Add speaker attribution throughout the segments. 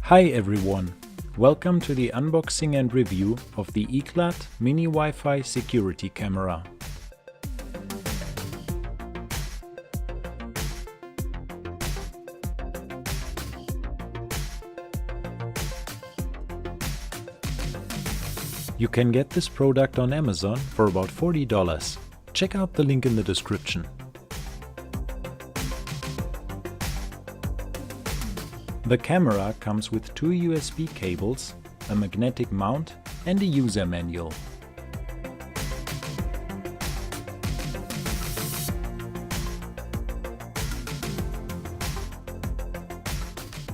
Speaker 1: Hi everyone! Welcome to the unboxing and review of the Eclat Mini Wi-Fi security camera. You can get this product on Amazon for about $40. Check out the link in the description. The camera comes with two USB cables, a magnetic mount and a user manual.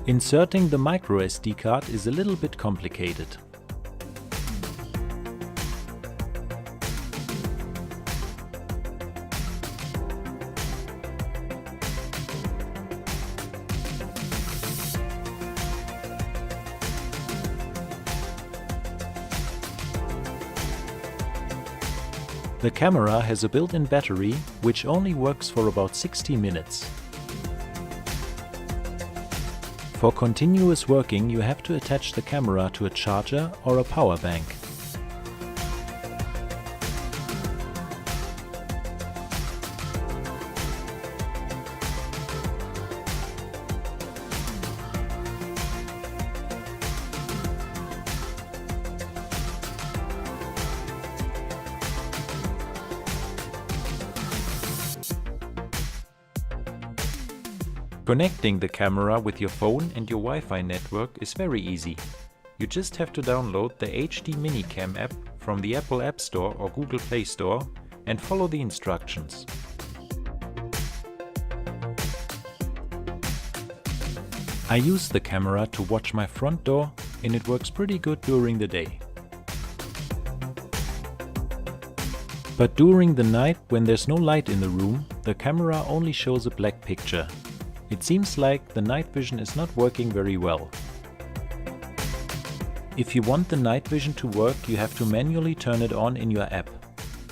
Speaker 1: Inserting the micro SD card is a little bit complicated. The camera has a built-in battery, which only works for about 60 minutes. For continuous working, you have to attach the camera to a charger or a power bank. Connecting the camera with your phone and your Wi-Fi network is very easy. You just have to download the HD Minicam app from the Apple App Store or Google Play Store and follow the instructions. I use the camera to watch my front door and it works pretty good during the day. But during the night, when there's no light in the room, the camera only shows a black picture. It seems like the night vision is not working very well. If you want the night vision to work, you have to manually turn it on in your app.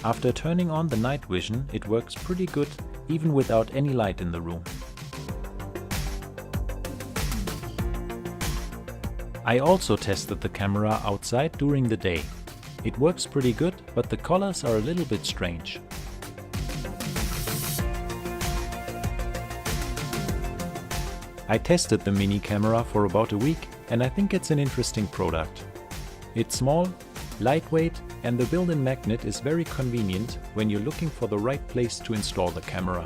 Speaker 1: After turning on the night vision, it works pretty good even without any light in the room. I also tested the camera outside during the day. It works pretty good, but the colors are a little bit strange. I tested the mini camera for about a week and I think it's an interesting product. It's small, lightweight and the built-in magnet is very convenient when you're looking for the right place to install the camera.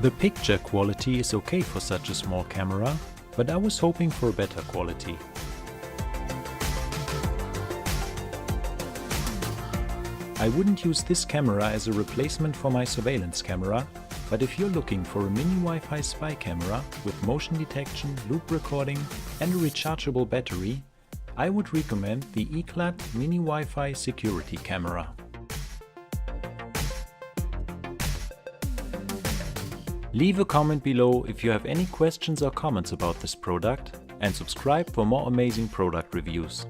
Speaker 1: The picture quality is okay for such a small camera, but I was hoping for a better quality. I wouldn't use this camera as a replacement for my surveillance camera, but if you're looking for a mini Wi-Fi spy camera with motion detection, loop recording and a rechargeable battery, I would recommend the Eclat Mini Wi-Fi security camera. Leave a comment below if you have any questions or comments about this product and subscribe for more amazing product reviews.